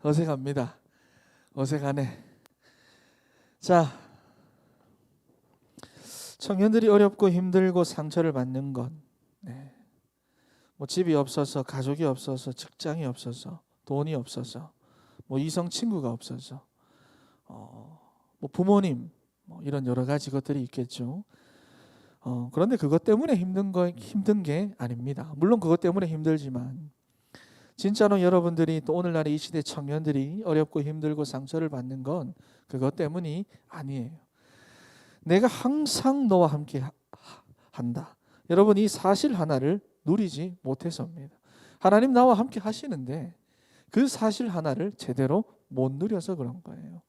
어색합니다. 어색하네. 자, 청년들이 어렵고 힘들고 상처를 받는 것, 뭐 집이 없어서, 가족이 없어서, 직장이 없어서, 돈이 없어서, 뭐 이성 친구가 없어서, 뭐 부모님, 뭐 이런 여러 가지 것들이 있겠죠. 그런데 그것 때문에 힘든 게 아닙니다. 물론 그것 때문에 힘들지만 진짜로 여러분들이 또 오늘날의 이 시대 청년들이 어렵고 힘들고 상처를 받는 건 그것 때문이 아니에요. 내가 항상 너와 함께 한다. 여러분, 이 사실 하나를 누리지 못해서입니다. 하나님 나와 함께 하시는데 그 사실 하나를 제대로 못 누려서 그런 거예요.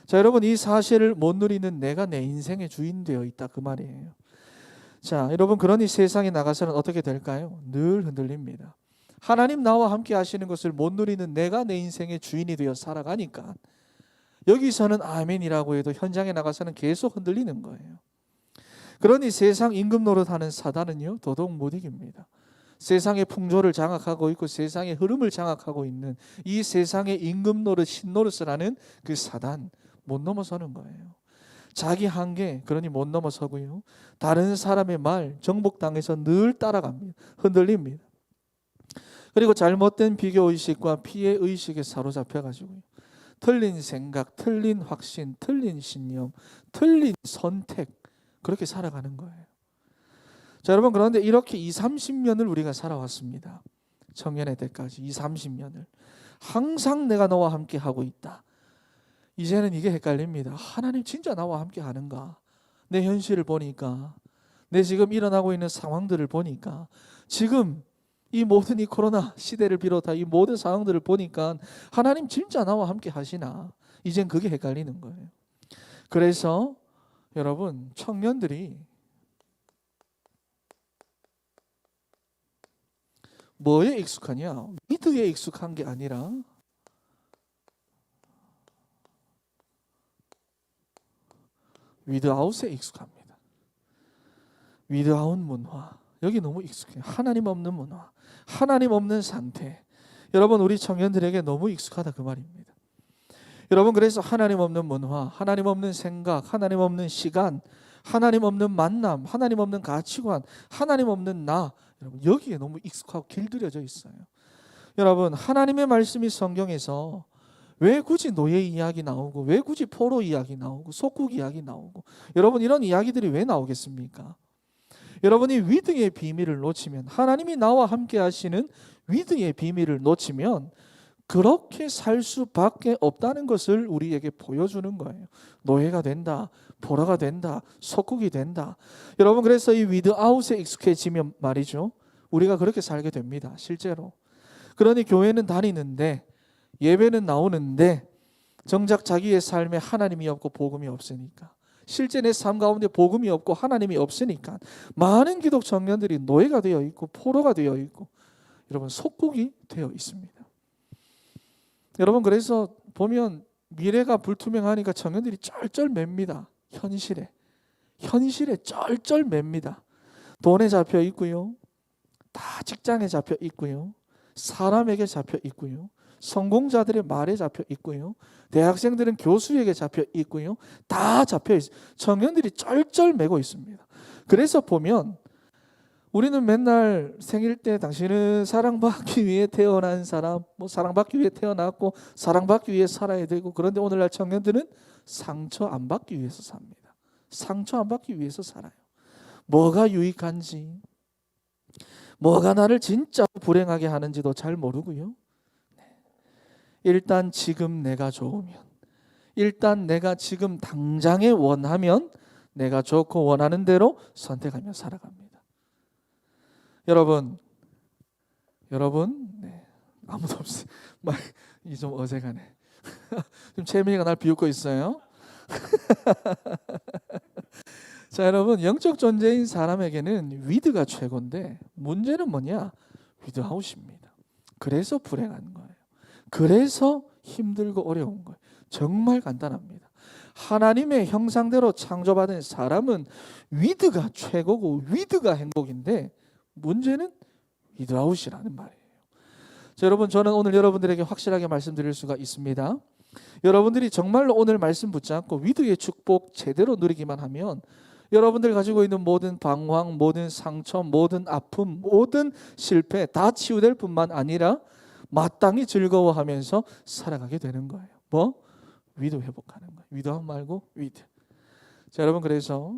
자, 여러분, 이 사실을 못 누리는 내가 내 인생의 주인 되어 있다, 그 말이에요. 자, 여러분, 그러니 세상에 나가서는 어떻게 될까요? 늘 흔들립니다. 하나님 나와 함께 하시는 것을 못 누리는 내가 내 인생의 주인이 되어 살아가니까 여기서는 아멘이라고 해도 현장에 나가서는 계속 흔들리는 거예요. 그러니 세상 임금 노릇하는 사단은요, 더더욱 못 이깁니다. 세상의 풍조를 장악하고 있고 세상의 흐름을 장악하고 있는 이 세상의 임금 노릇, 신노릇을 하는 그 사단, 못 넘어서는 거예요. 자기 한계, 그러니 못 넘어서고요. 다른 사람의 말, 정복당해서 늘 따라갑니다. 흔들립니다. 그리고 잘못된 비교의식과 피해의식에 사로잡혀가지고요. 틀린 생각, 틀린 확신, 틀린 신념, 틀린 선택, 그렇게 살아가는 거예요. 자, 여러분, 그런데 이렇게 20-30년을 우리가 살아왔습니다. 청년의 때까지 20-30년을 항상 내가 너와 함께 하고 있다. 이제는 이게 헷갈립니다. 하나님 진짜 나와 함께 하는가? 내 현실을 보니까, 내 지금 일어나고 있는 상황들을 보니까, 지금 이 모든 이 코로나 시대를 비롯한 이 모든 상황들을 보니까 하나님 진짜 나와 함께 하시나? 이젠 그게 헷갈리는 거예요. 그래서 여러분, 청년들이 뭐에 익숙하냐? 미드에 익숙한 게 아니라 위드아웃에 익숙합니다. 위드아웃 문화, 여기 너무 익숙해요. 하나님 없는 문화, 하나님 없는 상태. 여러분, 우리 청년들에게 너무 익숙하다, 그 말입니다. 여러분, 그래서 하나님 없는 문화, 하나님 없는 생각, 하나님 없는 시간, 하나님 없는 만남, 하나님 없는 가치관, 하나님 없는 나, 여러분, 여기에 너무 익숙하고 길들여져 있어요. 여러분, 하나님의 말씀이 성경에서 왜 굳이 노예 이야기 나오고, 왜 굳이 포로 이야기 나오고, 속국 이야기 나오고, 여러분, 이런 이야기들이 왜 나오겠습니까? 여러분이 위드의 비밀을 놓치면, 하나님이 나와 함께 하시는 위드의 비밀을 놓치면 그렇게 살 수밖에 없다는 것을 우리에게 보여주는 거예요. 노예가 된다, 포로가 된다, 속국이 된다. 여러분, 그래서 이 위드아웃에 익숙해지면 말이죠, 우리가 그렇게 살게 됩니다, 실제로. 그러니 교회는 다니는데, 예배는 나오는데 정작 자기의 삶에 하나님이 없고 복음이 없으니까, 실제 내 삶 가운데 복음이 없고 하나님이 없으니까 많은 기독 청년들이 노예가 되어 있고 포로가 되어 있고, 여러분, 속국이 되어 있습니다. 여러분, 그래서 보면 미래가 불투명하니까 청년들이 쩔쩔 맵니다. 현실에 쩔쩔 맵니다. 돈에 잡혀 있고요, 다 직장에 잡혀 있고요, 사람에게 잡혀 있고요, 성공자들의 말에 잡혀 있고요, 대학생들은 교수에게 잡혀 있고요, 다 잡혀 있어요. 청년들이 쩔쩔 매고 있습니다. 그래서 보면 우리는 맨날 생일 때 당신은 사랑받기 위해 태어난 사람, 뭐 사랑받기 위해 태어났고 사랑받기 위해 살아야 되고, 그런데 오늘날 청년들은 상처 안 받기 위해서 삽니다. 상처 안 받기 위해서 살아요. 뭐가 유익한지, 뭐가 나를 진짜 불행하게 하는지도 잘 모르고요. 일단 지금 내가 좋으면, 일단 내가 지금 당장에 원하면 내가 좋고 원하는 대로 선택하며 살아갑니다. 여러분, 아무도 없어요. 이 좀 어색하네. 지금 채민이가 날 비웃고 있어요. 자, 여러분, 영적 존재인 사람에게는 위드가 최고인데 문제는 뭐냐? 위드아웃입니다. 그래서 불행한 거예요. 그래서 힘들고 어려운 거예요. 정말 간단합니다. 하나님의 형상대로 창조받은 사람은 위드가 최고고 위드가 행복인데 문제는 위드아웃이라는 말이에요. 자, 여러분, 저는 오늘 여러분들에게 확실하게 말씀드릴 수가 있습니다. 여러분들이 정말로 오늘 말씀 붙잡고 위드의 축복 제대로 누리기만 하면 여러분들 가지고 있는 모든 방황, 모든 상처, 모든 아픔, 모든 실패 다 치유될 뿐만 아니라 마땅히 즐거워하면서 살아가게 되는 거예요. 뭐? 위드 회복하는 거예요. 위드함 말고 위드. 자, 여러분, 그래서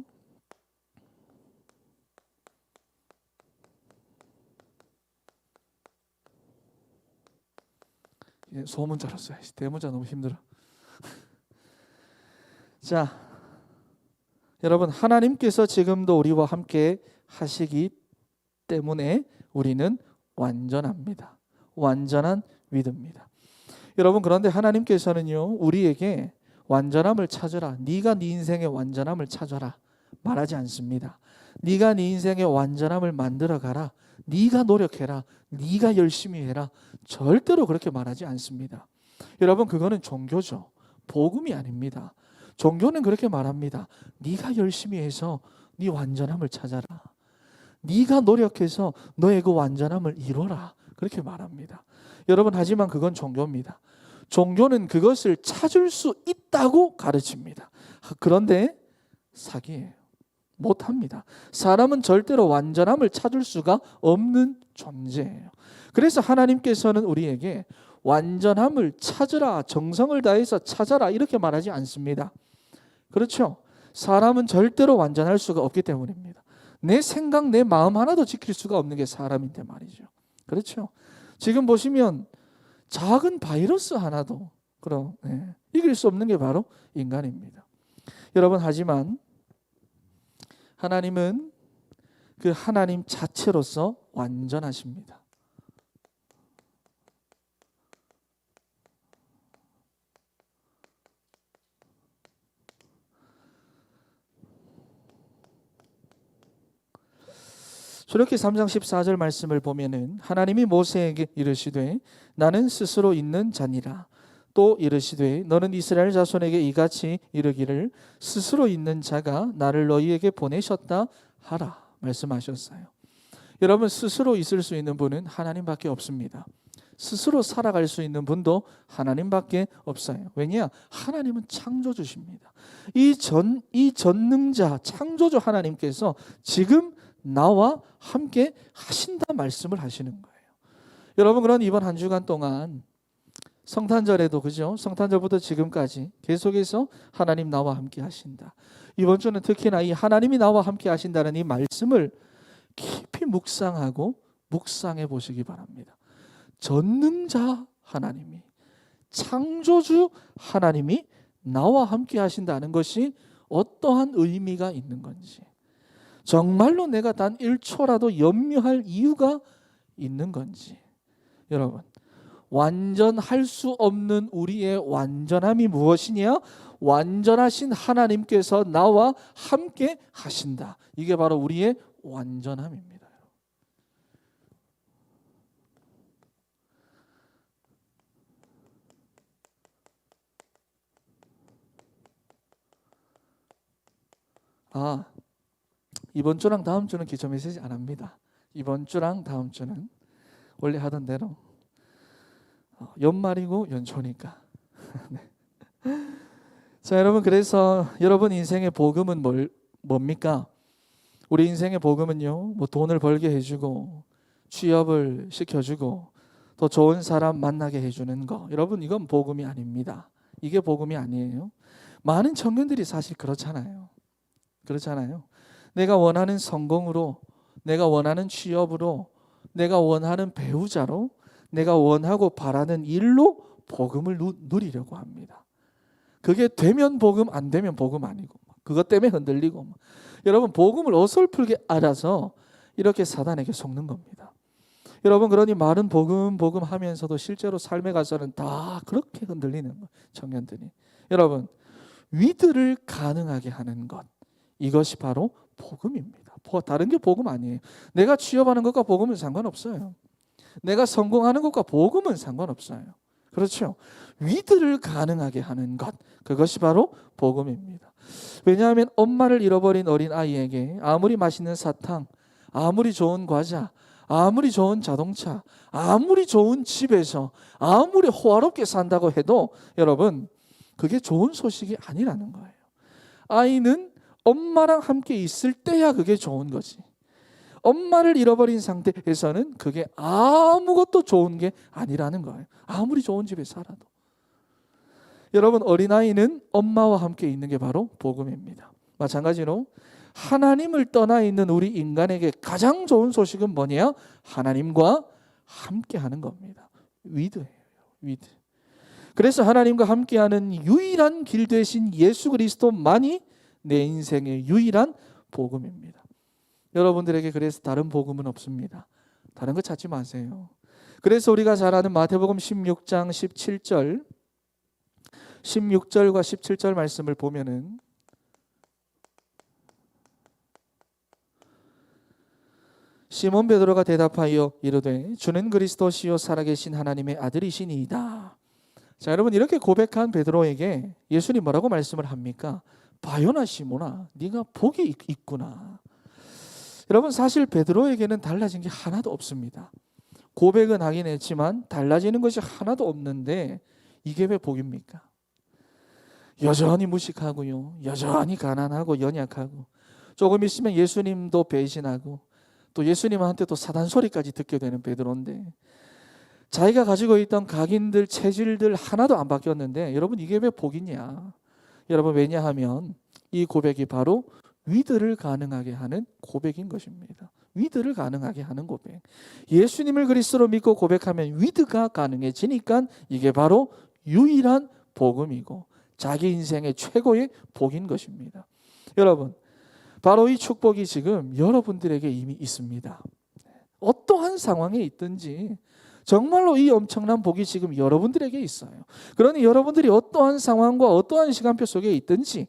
소문자로 써야지. 대문자 너무 힘들어. 자, 여러분, 하나님께서 지금도 우리와 함께 하시기 때문에 우리는 완전합니다. 완전한 위드입니다. 여러분, 그런데 하나님께서는요, 우리에게 완전함을 찾아라, 네가 네 인생의 완전함을 찾아라 말하지 않습니다. 네가 네 인생의 완전함을 만들어가라, 네가 노력해라, 네가 열심히 해라, 절대로 그렇게 말하지 않습니다. 여러분, 그거는 종교죠. 복음이 아닙니다. 종교는 그렇게 말합니다. 네가 열심히 해서 네 완전함을 찾아라, 네가 노력해서 너의 그 완전함을 이뤄라, 그렇게 말합니다. 여러분, 하지만 그건 종교입니다. 종교는 그것을 찾을 수 있다고 가르칩니다. 그런데 사기예요. 못합니다. 사람은 절대로 완전함을 찾을 수가 없는 존재예요. 그래서 하나님께서는 우리에게 완전함을 찾으라, 정성을 다해서 찾아라 이렇게 말하지 않습니다. 그렇죠? 사람은 절대로 완전할 수가 없기 때문입니다. 내 생각, 내 마음 하나도 지킬 수가 없는 게 사람인데 말이죠. 그렇죠? 지금 보시면 작은 바이러스 하나도 그럼 이길 수 없는 게 바로 인간입니다. 여러분, 하지만 하나님은 그 하나님 자체로서 완전하십니다. 출애굽기 3장 14절 말씀을 보면은 하나님이 모세에게 이르시되 나는 스스로 있는 자니라. 또 이르시되 너는 이스라엘 자손에게 이같이 이르기를 스스로 있는 자가 나를 너희에게 보내셨다 하라 말씀하셨어요. 여러분, 스스로 있을 수 있는 분은 하나님밖에 없습니다. 스스로 살아갈 수 있는 분도 하나님밖에 없어요. 왜냐? 하나님은 창조주십니다. 이 전능자 창조주 하나님께서 지금 나와 함께 하신다 말씀을 하시는 거예요. 여러분, 그런 이번 한 주간 동안 성탄절에도 그죠? 성탄절부터 지금까지 계속해서 하나님 나와 함께 하신다. 이번 주는 특히나 이 하나님이 나와 함께 하신다는 이 말씀을 깊이 묵상하고 묵상해 보시기 바랍니다. 전능자 하나님이, 창조주 하나님이 나와 함께 하신다는 것이 어떠한 의미가 있는 건지, 정말로 내가 단 1초라도 염려할 이유가 있는 건지. 여러분, 완전할 수 없는 우리의 완전함이 무엇이냐? 완전하신 하나님께서 나와 함께 하신다. 이게 바로 우리의 완전함입니다. 이번 주랑 다음 주는 기초 메시지 안 합니다. 이번 주랑 다음 주는 원래 하던 대로 연말이고 연초니까. 네. 자, 여러분, 그래서 여러분 인생의 복음은 뭡니까? 우리 인생의 복음은요, 뭐 돈을 벌게 해주고 취업을 시켜주고 더 좋은 사람 만나게 해주는 거. 여러분, 이건 복음이 아닙니다. 이게 복음이 아니에요. 많은 청년들이 사실 그렇잖아요. 내가 원하는 성공으로, 내가 원하는 취업으로, 내가 원하는 배우자로, 내가 원하고 바라는 일로 복음을 누리려고 합니다. 그게 되면 복음, 안 되면 복음 아니고, 그것 때문에 흔들리고. 여러분, 복음을 어설프게 알아서 이렇게 사단에게 속는 겁니다. 여러분, 그러니 말은 복음 하면서도 실제로 삶에 가서는 다 그렇게 흔들리는 거예요, 청년들이. 여러분, 위드를 가능하게 하는 것, 이것이 바로 복음입니다. 다른 게 복음 아니에요. 내가 취업하는 것과 복음은 상관없어요. 내가 성공하는 것과 복음은 상관없어요. 그렇죠? 위드를 가능하게 하는 것, 그것이 바로 복음입니다. 왜냐하면 엄마를 잃어버린 어린 아이에게 아무리 맛있는 사탕, 아무리 좋은 과자, 아무리 좋은 자동차, 아무리 좋은 집에서 아무리 호화롭게 산다고 해도 여러분 그게 좋은 소식이 아니라는 거예요. 아이는 엄마랑 함께 있을 때야 그게 좋은 거지. 엄마를 잃어버린 상태에서는 그게 아무것도 좋은 게 아니라는 거예요. 아무리 좋은 집에 살아도. 여러분, 어린아이는 엄마와 함께 있는 게 바로 복음입니다. 마찬가지로 하나님을 떠나 있는 우리 인간에게 가장 좋은 소식은 뭐냐? 하나님과 함께 하는 겁니다. 위드예요. 위드. 그래서 하나님과 함께하는 유일한 길 되신 예수 그리스도만이 내 인생의 유일한 복음입니다. 여러분들에게 그래서 다른 복음은 없습니다. 다른 거 찾지 마세요. 그래서 우리가 잘 아는 마태복음 16장 16절과 17절 말씀을 보면은 시몬 베드로가 대답하여 이르되 주는 그리스도시요 살아계신 하나님의 아들이시니이다. 자, 여러분, 이렇게 고백한 베드로에게 예수님 뭐라고 말씀을 합니까? 바요나 시몬아, 네가 복이 있구나. 여러분, 사실 베드로에게는 달라진 게 하나도 없습니다. 고백은 하긴 했지만 달라지는 것이 하나도 없는데 이게 왜 복입니까? 여전히 무식하고요, 여전히 가난하고 연약하고, 조금 있으면 예수님도 배신하고 또 예수님한테 또 사단 소리까지 듣게 되는 베드로인데, 자기가 가지고 있던 각인들, 체질들 하나도 안 바뀌었는데 여러분, 이게 왜 복이냐? 여러분, 왜냐하면 이 고백이 바로 위드를 가능하게 하는 고백인 것입니다. 위드를 가능하게 하는 고백. 예수님을 그리스도로 믿고 고백하면 위드가 가능해지니까 이게 바로 유일한 복음이고 자기 인생의 최고의 복인 것입니다. 여러분, 바로 이 축복이 지금 여러분들에게 이미 있습니다. 어떠한 상황에 있든지 정말로 이 엄청난 복이 지금 여러분들에게 있어요. 그러니 여러분들이 어떠한 상황과 어떠한 시간표 속에 있든지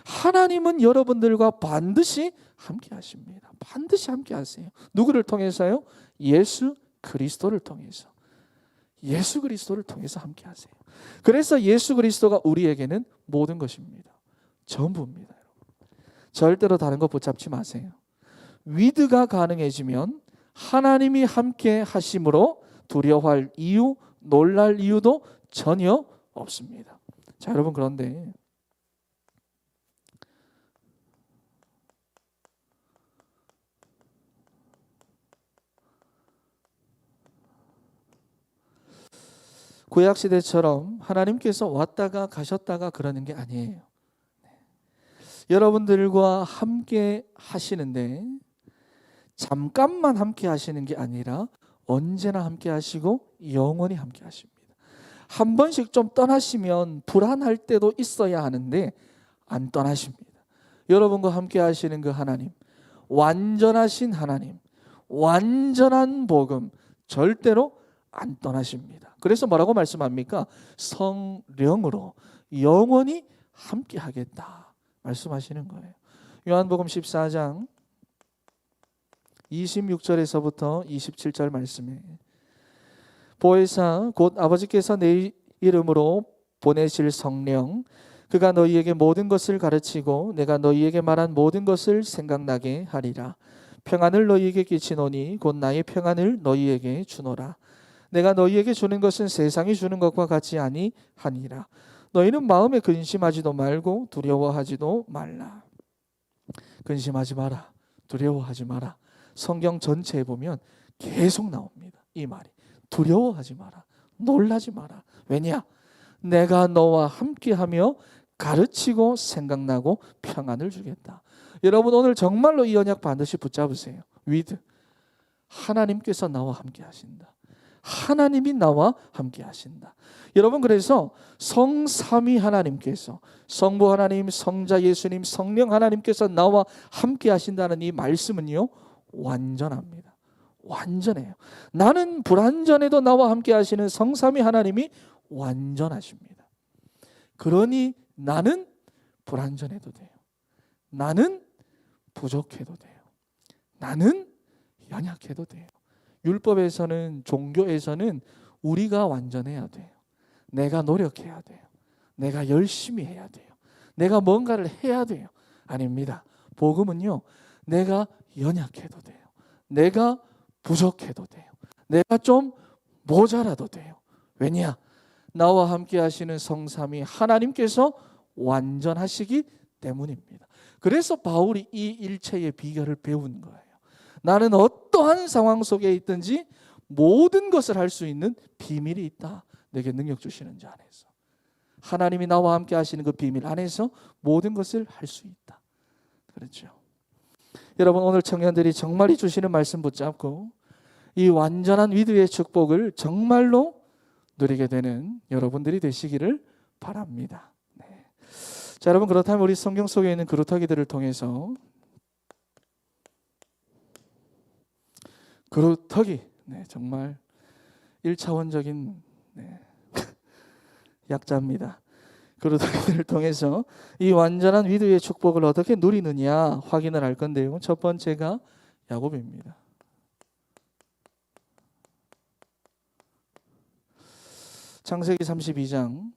하나님은 여러분들과 반드시 함께 하십니다. 반드시 함께 하세요. 누구를 통해서요? 예수 그리스도를 통해서. 예수 그리스도를 통해서 함께 하세요. 그래서 예수 그리스도가 우리에게는 모든 것입니다. 전부입니다. 절대로 다른 거 붙잡지 마세요. 위드가 가능해지면 하나님이 함께 하심으로 두려워할 이유, 놀랄 이유도 전혀 없습니다. 자, 여러분, 그런데 구약시대처럼 하나님께서 왔다가 가셨다가 그러는 게 아니에요. 여러분들과 함께 하시는데 잠깐만 함께 하시는 게 아니라 언제나 함께 하시고 영원히 함께 하십니다. 한 번씩 좀 떠나시면 불안할 때도 있어야 하는데 안 떠나십니다. 여러분과 함께 하시는 그 하나님, 완전하신 하나님, 완전한 복음, 절대로 안 떠나십니다. 그래서 뭐라고 말씀합니까? 성령으로 영원히 함께 하겠다 말씀하시는 거예요. 요한복음 14장 26절에서부터 27절 말씀에 보혜사 곧 아버지께서 내 이름으로 보내실 성령, 그가 너희에게 모든 것을 가르치고 내가 너희에게 말한 모든 것을 생각나게 하리라. 평안을 너희에게 끼치노니 곧 나의 평안을 너희에게 주노라. 내가 너희에게 주는 것은 세상이 주는 것과 같지 아니하니라. 너희는 마음에 근심하지도 말고 두려워하지도 말라. 근심하지 마라. 두려워하지 마라. 성경 전체에 보면 계속 나옵니다. 이 말이. 두려워하지 마라. 놀라지 마라. 왜냐? 내가 너와 함께하며 가르치고 생각나고 평안을 주겠다. 여러분, 오늘 정말로 이 언약 반드시 붙잡으세요. with. 하나님께서 나와 함께 하신다. 하나님이 나와 함께 하신다. 여러분, 그래서 성삼위 하나님께서, 성부 하나님, 성자 예수님, 성령 하나님께서 나와 함께 하신다는 이 말씀은요, 완전합니다. 완전해요. 나는 불완전해도 나와 함께 하시는 성삼위 하나님이 완전하십니다. 그러니 나는 불완전해도 돼요. 나는 부족해도 돼요. 나는 연약해도 돼요. 율법에서는, 종교에서는 우리가 완전해야 돼요. 내가 노력해야 돼요. 내가 열심히 해야 돼요. 내가 뭔가를 해야 돼요. 아닙니다. 복음은요, 내가 연약해도 돼요. 내가 부족해도 돼요. 내가 좀 모자라도 돼요. 왜냐? 나와 함께 하시는 성삼위 하나님께서 완전하시기 때문입니다. 그래서 바울이 이 일체의 비결을 배운 거예요. 나는 어떠한 상황 속에 있든지 모든 것을 할 수 있는 비밀이 있다. 내게 능력 주시는 자 안에서. 하나님이 나와 함께 하시는 그 비밀 안에서 모든 것을 할 수 있다. 그렇죠. 여러분, 오늘 청년들이 정말 이 주시는 말씀 붙잡고 이 완전한 위드의 축복을 정말로 누리게 되는 여러분들이 되시기를 바랍니다. 네. 자, 여러분, 그렇다면 우리 성경 속에 있는 그루터기들을 통해서 그루터기, 네, 정말 1차원적인 약자입니다. 그루터기들을 통해서 이 완전한 위드의 축복을 어떻게 누리느냐 확인을 할 건데요. 첫 번째가 야곱입니다. 창세기 32장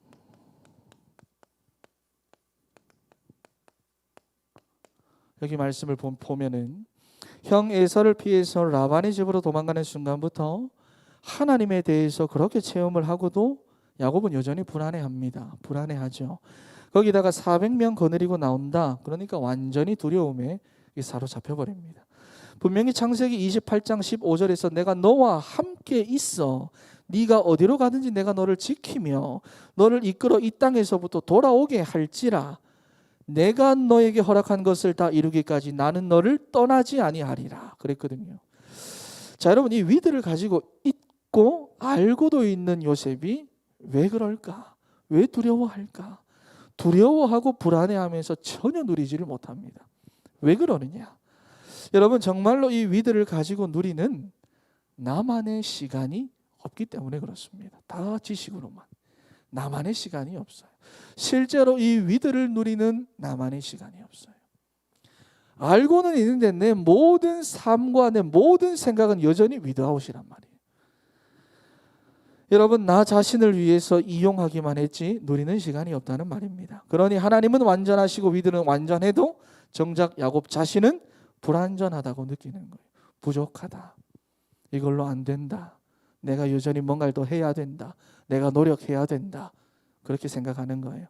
여기 말씀을 보면은 형 에서를 피해서 라반의 집으로 도망가는 순간부터 하나님에 대해서 그렇게 체험을 하고도 야곱은 여전히 불안해합니다. 불안해하죠. 거기다가 400명 거느리고 나온다. 그러니까 완전히 두려움에 사로잡혀 버립니다. 분명히 창세기 28장 15절에서 내가 너와 함께 있어 네가 어디로 가든지 내가 너를 지키며 너를 이끌어 이 땅에서부터 돌아오게 할지라 내가 너에게 허락한 것을 다 이루기까지 나는 너를 떠나지 아니하리라 그랬거든요. 자, 여러분, 이 위드를 가지고 있고 알고도 있는 요셉이 왜 그럴까? 왜 두려워할까? 두려워하고 불안해하면서 전혀 누리지를 못합니다. 왜 그러느냐? 여러분, 정말로 이 위드를 가지고 누리는 나만의 시간이 없기 때문에 그렇습니다. 다 지식으로만. 나만의 시간이 없어요. 실제로 이 위드를 누리는 나만의 시간이 없어요. 알고는 있는데 내 모든 삶과 내 모든 생각은 여전히 위드아웃이란 말이에요. 여러분, 나 자신을 위해서 이용하기만 했지 누리는 시간이 없다는 말입니다. 그러니 하나님은 완전하시고 위드는 완전해도 정작 야곱 자신은 불완전하다고 느끼는 거예요. 부족하다. 이걸로 안 된다. 내가 여전히 뭔가를 더 해야 된다. 내가 노력해야 된다. 그렇게 생각하는 거예요.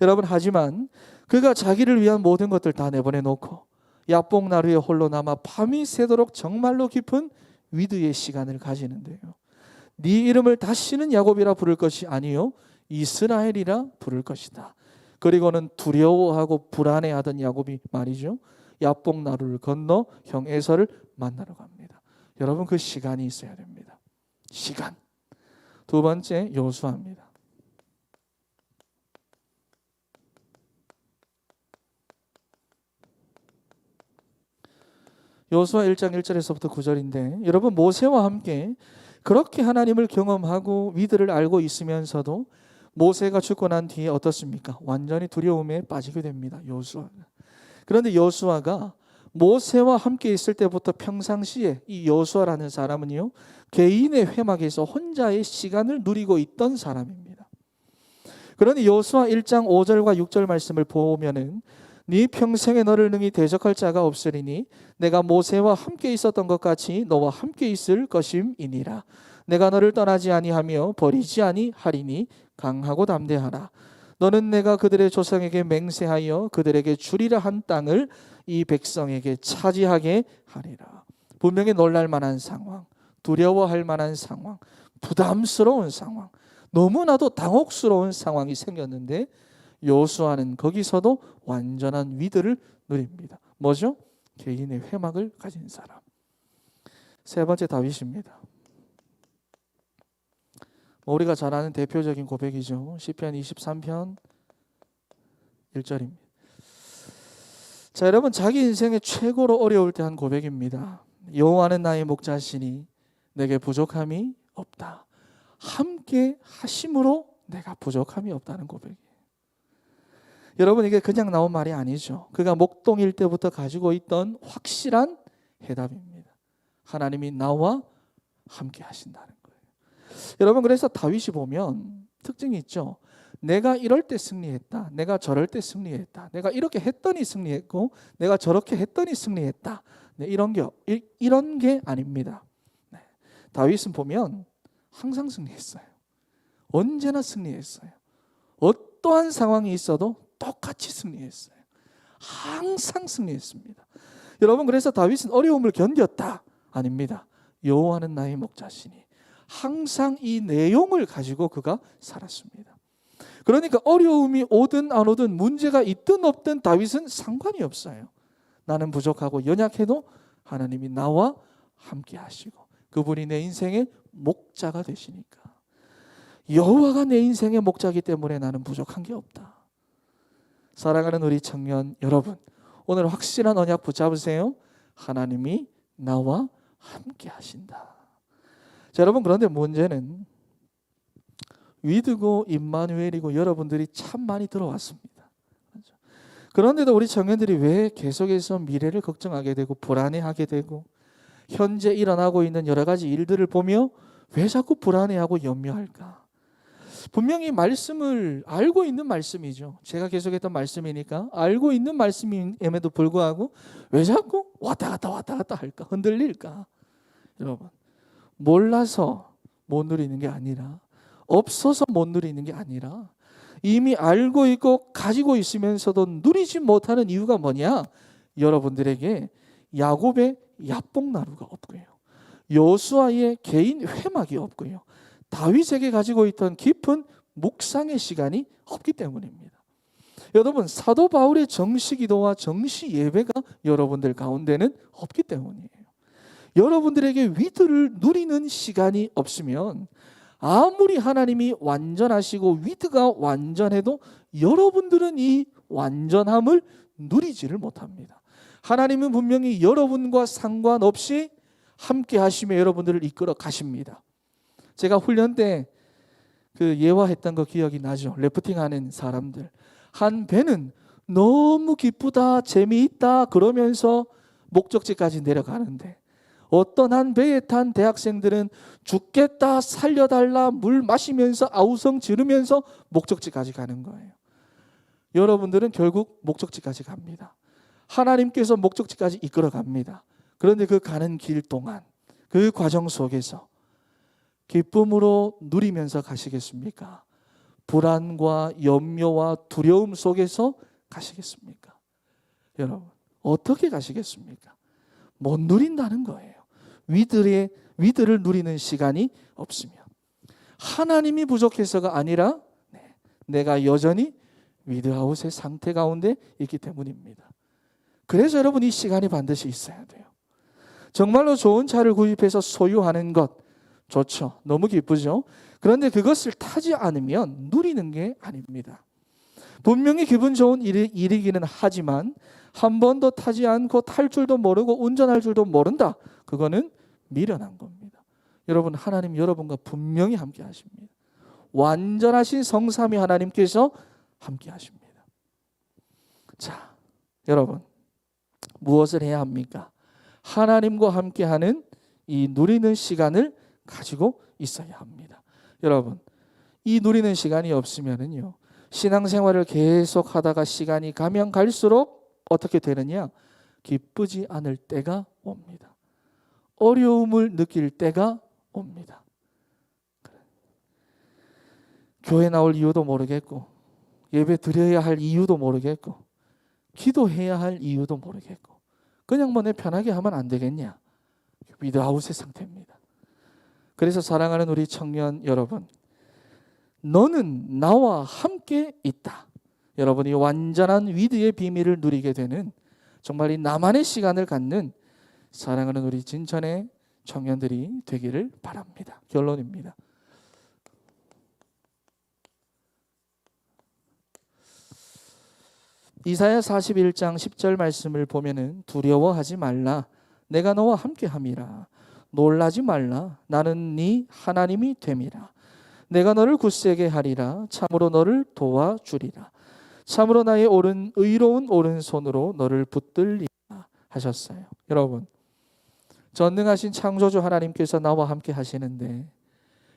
여러분, 하지만 그가 자기를 위한 모든 것들 다 내보내 놓고 야복나루에 홀로 남아 밤이 새도록 정말로 깊은 위드의 시간을 가지는데요. 네 이름을 다시는 야곱이라 부를 것이 아니요 이스라엘이라 부를 것이다. 그리고는 두려워하고 불안해하던 야곱이 말이죠. 야복나루를 건너 형 에서를 만나러 갑니다. 여러분, 그 시간이 있어야 됩니다. 시간. 두 번째, 여호수아입니다. 여호수아 1장 1절에서부터 9절인데 여러분, 모세와 함께 그렇게 하나님을 경험하고 위드를 알고 있으면서도 모세가 죽고 난 뒤에 어떻습니까? 완전히 두려움에 빠지게 됩니다. 여호수아가. 그런데 여호수아가 모세와 함께 있을 때부터 평상시에 이 여호수아라는 사람은요, 개인의 회막에서 혼자의 시간을 누리고 있던 사람입니다. 그러니 여호수아 1장 5절과 6절 말씀을 보면은 네 평생에 너를 능히 대적할 자가 없으리니 내가 모세와 함께 있었던 것 같이 너와 함께 있을 것임이니라. 내가 너를 떠나지 아니하며 버리지 아니하리니 강하고 담대하라. 너는 내가 그들의 조상에게 맹세하여 그들에게 주리라 한 땅을 이 백성에게 차지하게 하리라. 분명히 놀랄 만한 상황, 두려워할 만한 상황, 부담스러운 상황, 너무나도 당혹스러운 상황이 생겼는데 여호수아는 거기서도 완전한 위드를 누립니다. 뭐죠? 개인의 회막을 가진 사람. 세 번째, 다윗입니다. 우리가 잘 아는 대표적인 고백이죠. 시편 23편 1절입니다. 자, 여러분, 자기 인생의 최고로 어려울 때 한 고백입니다. 여호와는 나의 목자시니 내게 부족함이 없다. 함께 하심으로 내가 부족함이 없다는 고백이에요. 여러분, 이게 그냥 나온 말이 아니죠. 그가 목동일 때부터 가지고 있던 확실한 해답입니다. 하나님이 나와 함께 하신다는 거예요. 여러분, 그래서 다윗이 보면 특징이 있죠. 내가 이럴 때 승리했다. 내가 저럴 때 승리했다. 내가 이렇게 했더니 승리했고 내가 저렇게 했더니 승리했다. 네, 이런 게 아닙니다. 다윗은 보면 항상 승리했어요. 언제나 승리했어요. 어떠한 상황이 있어도 똑같이 승리했어요. 항상 승리했습니다. 여러분, 그래서 다윗은 어려움을 견뎠다? 아닙니다. 여호와는 나의 목자시니. 항상 이 내용을 가지고 그가 살았습니다. 그러니까 어려움이 오든 안 오든, 문제가 있든 없든 다윗은 상관이 없어요. 나는 부족하고 연약해도 하나님이 나와 함께 하시고 그분이 내 인생의 목자가 되시니까. 여호와가 내 인생의 목자이기 때문에 나는 부족한 게 없다. 사랑하는 우리 청년 여러분, 오늘 확실한 언약 붙잡으세요. 하나님이 나와 함께 하신다. 자, 여러분, 그런데 문제는 위드고 임마누엘이고 여러분들이 참 많이 들어왔습니다. 그런데도 우리 청년들이 왜 계속해서 미래를 걱정하게 되고 불안해하게 되고 현재 일어나고 있는 여러 가지 일들을 보며 왜 자꾸 불안해하고 염려할까? 분명히 말씀을 알고 있는 말씀이죠. 제가 계속했던 말씀이니까 알고 있는 말씀임에도 불구하고 왜 자꾸 왔다 갔다 할까? 흔들릴까? 여러분, 몰라서 못 누리는 게 아니라, 없어서 못 누리는 게 아니라 이미 알고 있고 가지고 있으면서도 누리지 못하는 이유가 뭐냐? 여러분들에게 야곱의 야복나루가 없고요, 여호수아의 개인 회막이 없고요, 다윗에게 가지고 있던 깊은 묵상의 시간이 없기 때문입니다. 여러분, 사도 바울의 정시 기도와 정시 예배가 여러분들 가운데는 없기 때문이에요. 여러분들에게 위드를 누리는 시간이 없으면 아무리 하나님이 완전하시고 위드가 완전해도 여러분들은 이 완전함을 누리지를 못합니다. 하나님은 분명히 여러분과 상관없이 함께 하시며 여러분들을 이끌어 가십니다. 제가 훈련 때 그 예화했던 거 기억이 나죠. 래프팅하는 사람들, 한 배는 너무 기쁘다, 재미있다 그러면서 목적지까지 내려가는데, 어떤 한 배에 탄 대학생들은 죽겠다, 살려달라, 물 마시면서 아우성 지르면서 목적지까지 가는 거예요. 여러분들은 결국 목적지까지 갑니다. 하나님께서 목적지까지 이끌어 갑니다. 그런데 그 가는 길 동안, 그 과정 속에서 기쁨으로 누리면서 가시겠습니까? 불안과 염려와 두려움 속에서 가시겠습니까? 여러분, 어떻게 가시겠습니까? 못 누린다는 거예요. 위드를 누리는 시간이 없으면. 하나님이 부족해서가 아니라 내가 여전히 위드아웃의 상태 가운데 있기 때문입니다. 그래서 여러분, 이 시간이 반드시 있어야 돼요. 정말로 좋은 차를 구입해서 소유하는 것 좋죠. 너무 기쁘죠. 그런데 그것을 타지 않으면 누리는 게 아닙니다. 분명히 기분 좋은 일이기는 하지만 한 번도 타지 않고 탈 줄도 모르고 운전할 줄도 모른다. 그거는 미련한 겁니다. 여러분, 하나님 여러분과 분명히 함께 하십니다. 완전하신 성삼위 하나님께서 함께 하십니다. 자, 여러분, 무엇을 해야 합니까? 하나님과 함께하는 이 누리는 시간을 가지고 있어야 합니다. 여러분, 이 누리는 시간이 없으면은요, 신앙생활을 계속 하다가 시간이 가면 갈수록 어떻게 되느냐? 기쁘지 않을 때가 옵니다. 어려움을 느낄 때가 옵니다. 교회 나올 이유도 모르겠고, 예배 드려야 할 이유도 모르겠고, 기도해야 할 이유도 모르겠고, 그냥 뭐 내 편하게 하면 안 되겠냐? 위드아웃의 상태입니다. 그래서 사랑하는 우리 청년 여러분, 너는 나와 함께 있다. 여러분이 완전한 위드의 비밀을 누리게 되는, 정말 이 나만의 시간을 갖는 사랑하는 우리 진천의 청년들이 되기를 바랍니다. 결론입니다. 이사야 41장 10절 말씀을 보면은 두려워하지 말라, 내가 너와 함께함이라. 놀라지 말라, 나는 네 하나님이 됨이라. 내가 너를 굳세게 하리라. 참으로 너를 도와주리라. 참으로 나의 의로운 오른손으로 너를 붙들리라 하셨어요. 여러분, 전능하신 창조주 하나님께서 나와 함께 하시는데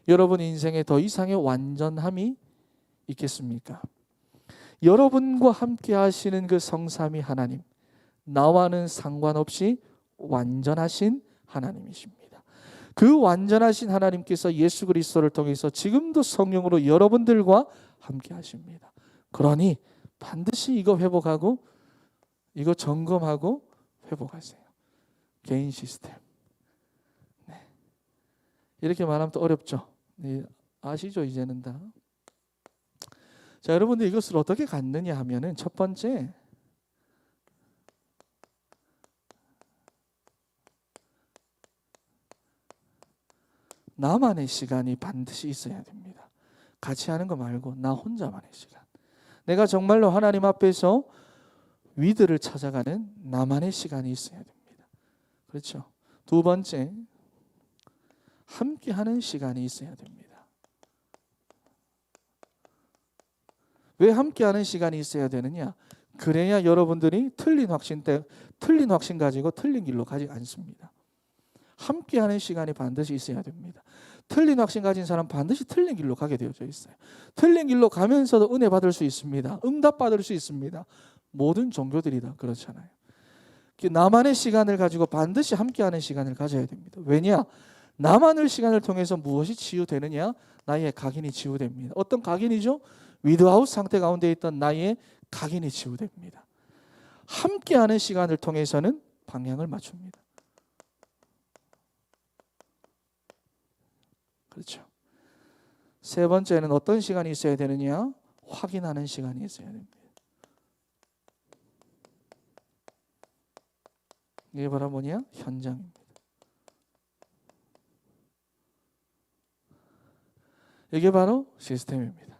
여러분 인생에 더 이상의 완전함이 있겠습니까? 여러분과 함께 하시는 그 성삼위 하나님, 나와는 상관없이 완전하신 하나님이십니다. 그 완전하신 하나님께서 예수 그리스도를 통해서 지금도 성령으로 여러분들과 함께 하십니다. 그러니 반드시 이거 회복하고 이거 점검하고 회복하세요. 개인 시스템. 네. 이렇게 말하면 또 어렵죠. 네, 아시죠? 이제는 다. 자, 여러분들 이것을 어떻게 갖느냐 하면은 첫 번째, 나만의 시간이 반드시 있어야 됩니다. 같이 하는 거 말고 나 혼자만의 시간. 내가 정말로 하나님 앞에서 위드를 찾아가는 나만의 시간이 있어야 됩니다. 그렇죠? 두 번째, 함께하는 시간이 있어야 됩니다. 왜 함께하는 시간이 있어야 되느냐? 그래야 여러분들이 틀린 확신 가지고 틀린 길로 가지 않습니다. 함께하는 시간이 반드시 있어야 됩니다. 틀린 확신 가진 사람 반드시 틀린 길로 가게 되어져 있어요. 틀린 길로 가면서도 은혜 받을 수 있습니다. 응답 받을 수 있습니다. 모든 종교들이 다 그렇잖아요. 나만의 시간을 가지고 반드시 함께하는 시간을 가져야 됩니다. 왜냐? 나만의 시간을 통해서 무엇이 치유되느냐? 나의 각인이 치유됩니다. 어떤 각인이죠? 위드아웃 상태 가운데 있던 나의 각인이 치유됩니다. 함께하는 시간을 통해서는 방향을 맞춥니다. 그렇죠. 세 번째는 어떤 시간이 있어야 되느냐? 확인하는 시간이 있어야 됩니다. 이게 바로 뭐냐? 현장입니다. 이게 바로 시스템입니다.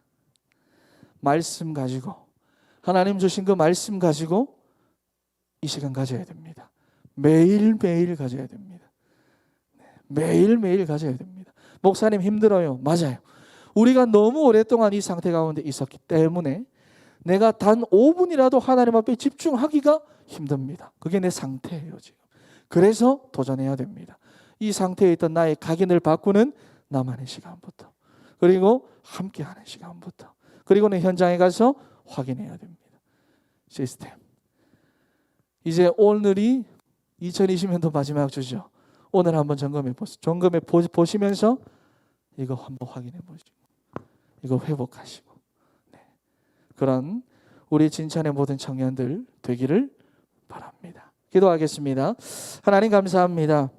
말씀 가지고, 하나님 주신 그 말씀 가지고 이 시간 가져야 됩니다. 매일매일 가져야 됩니다. 매일매일 가져야 됩니다. 목사님 힘들어요. 맞아요. 우리가 너무 오랫동안 이 상태 가운데 있었기 때문에 내가 단 5분이라도 하나님 앞에 집중하기가 힘듭니다. 그게 내 상태예요, 지금. 그래서 도전해야 됩니다. 이 상태에 있던 나의 각인을 바꾸는 나만의 시간부터, 그리고 함께하는 시간부터, 그리고 내 현장에 가서 확인해야 됩니다. 시스템. 이제 오늘이 2020년도 마지막 주죠. 오늘 한번 점검해 보시면서 이거 한번 확인해 보시고 이거 회복하시고, 네. 그런 우리 진천의 모든 청년들 되기를 바랍니다. 기도하겠습니다. 하나님 감사합니다.